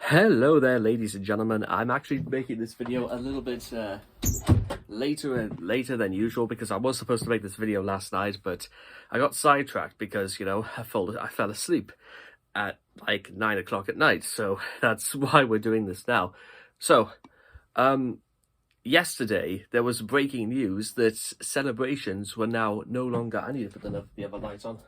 Hello there, ladies and gentlemen. I'm actually making this video a little bit later than usual because I was supposed to make this video last night, but I got sidetracked because I fell asleep at like 9 o'clock at night. So that's why we're doing this now. So yesterday there was breaking news that celebrations were now no longer. I need to put the other lights on.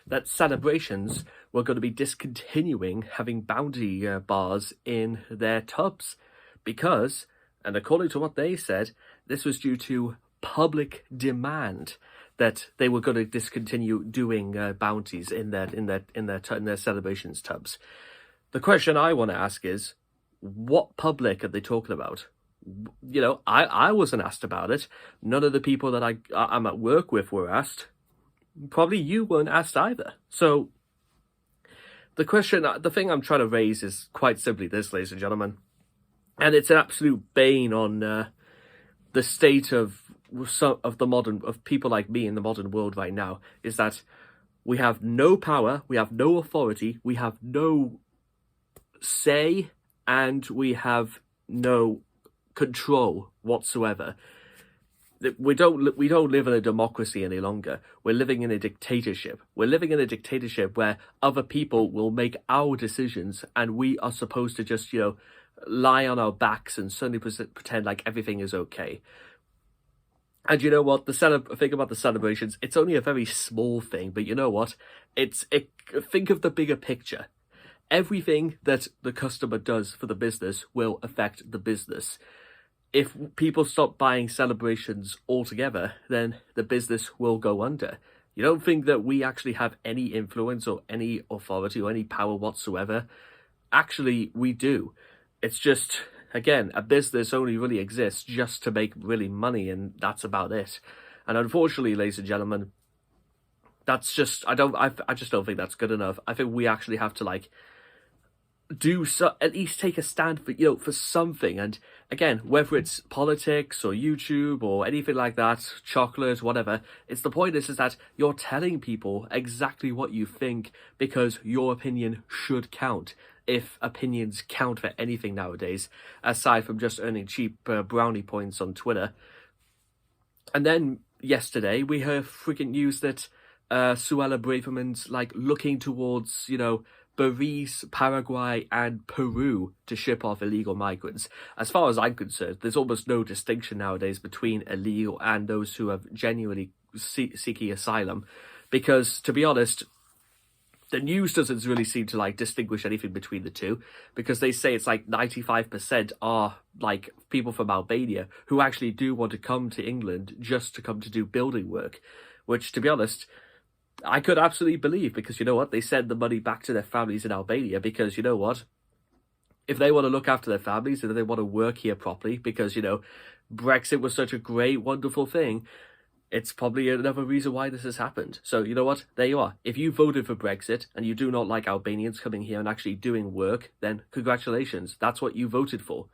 That celebrations were going to be discontinuing having bounty bars in their tubs because, and according to what they said, this was due to public demand that they were going to discontinue doing bounties in their celebrations tubs. The question I want to ask is, what public are they talking about? I wasn't asked about it. None of the people that I'm at work with were asked. Probably you weren't asked either. So the thing I'm trying to raise is quite simply this, ladies and gentlemen, and it's an absolute bane on the state of people like me in the modern world right now, is that we have no power, we have no authority, we have no say, and we have no control whatsoever. We don't live in a democracy any longer. We're living in a dictatorship. We're living in a dictatorship where other people will make our decisions, and we are supposed to just, lie on our backs and suddenly pretend like everything is okay. And you know what? The thing about the celebrations, it's only a very small thing, but you know what? Think of the bigger picture. Everything that the customer does for the business will affect the business. If people stop buying celebrations altogether, then the business will go under. You don't think that we actually have any influence or any authority or any power whatsoever? Actually, we do. It's just, again, a business only really exists just to make really money, and that's about it. And unfortunately, ladies and gentlemen, I just don't think that's good enough. I think we actually have to at least take a stand for something. And again, whether it's politics or YouTube or anything like that, chocolate, whatever, the point is that you're telling people exactly what you think because your opinion should count, if opinions count for anything nowadays, aside from just earning cheap brownie points on Twitter. And then yesterday we heard freaking news that Suella Braverman's looking towards Belize, Paraguay, and Peru to ship off illegal migrants. As far as I'm concerned, there's almost no distinction nowadays between illegal and those who have genuinely seeking asylum, because, to be honest, the news doesn't really seem to distinguish anything between the two, because they say it's 95% are people from Albania who actually do want to come to England just to come to do building work, which, to be honest, I could absolutely believe, because you know what? They send the money back to their families in Albania because, you know what? If they want to look after their families and if they want to work here properly, because, Brexit was such a great, wonderful thing, it's probably another reason why this has happened. So, you know what? There you are. If you voted for Brexit and you do not like Albanians coming here and actually doing work, then congratulations. That's what you voted for.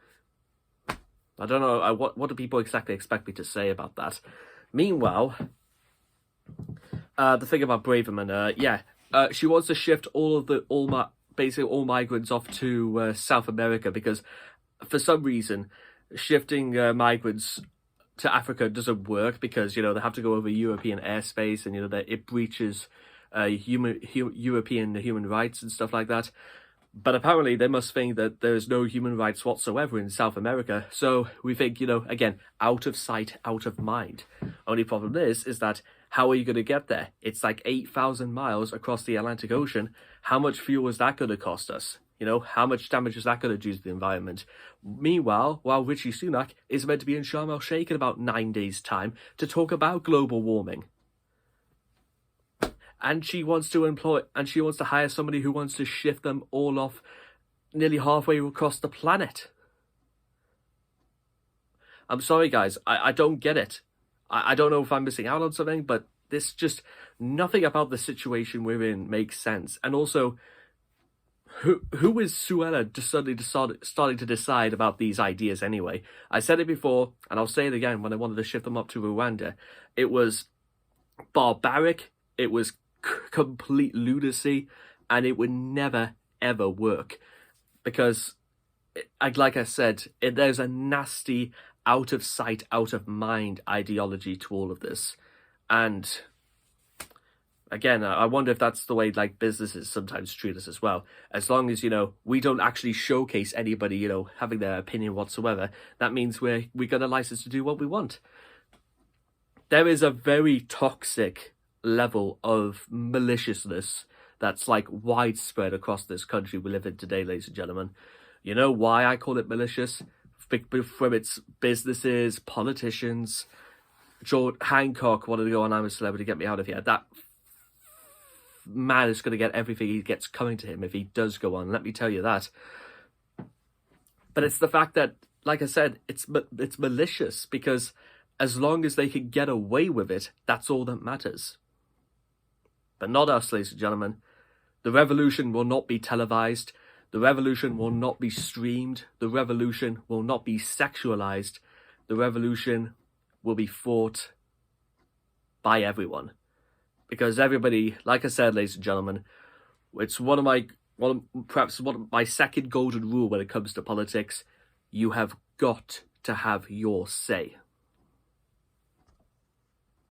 I don't know. What do people exactly expect me to say about that? Meanwhile, the thing about Braverman, she wants to shift basically all migrants off to South America, because for some reason shifting migrants to Africa doesn't work, because they have to go over European airspace, and that it breaches European human rights and stuff like that. But apparently they must think that there's no human rights whatsoever in South America. So we think, again, out of sight, out of mind. Only problem is that how are you going to get there? It's 8,000 miles across the Atlantic Ocean. How much fuel is that going to cost us? How much damage is that going to do to the environment? Meanwhile, while Rishi Sunak is meant to be in Sharm el-Sheikh in about 9 days' time to talk about global warming. And she wants to hire somebody who wants to shift them all off nearly halfway across the planet. I'm sorry, guys. I don't get it. I don't know if I'm missing out on something, but nothing about the situation we're in makes sense. And also, who is Suella suddenly starting to decide about these ideas anyway? I said it before, and I'll say it again when I wanted to shift them up to Rwanda. It was barbaric. It was complete lunacy, and it would never ever work because, like I said, there's a nasty out of sight, out of mind ideology to all of this, and again, I wonder if that's the way like businesses sometimes treat us as well. As long as, we don't actually showcase anybody, having their opinion whatsoever, that means we got a license to do what we want. There is a very toxic level of maliciousness that's like widespread across this country we live in today, ladies and gentlemen. You know why I call it malicious? From its businesses, politicians. George Hancock wanted to go on I'm a Celebrity, get me out of here. That man is going to get everything he gets coming to him if he does go on, let me tell you that. But it's the fact that, like I said, it's malicious, because as long as they can get away with it, that's all that matters. But not us, ladies and gentlemen. The revolution will not be televised. The revolution will not be streamed. The revolution will not be sexualized. The revolution will be fought by everyone. Because everybody, like I said, ladies and gentlemen, it's perhaps one of my second golden rule when it comes to politics. You have got to have your say.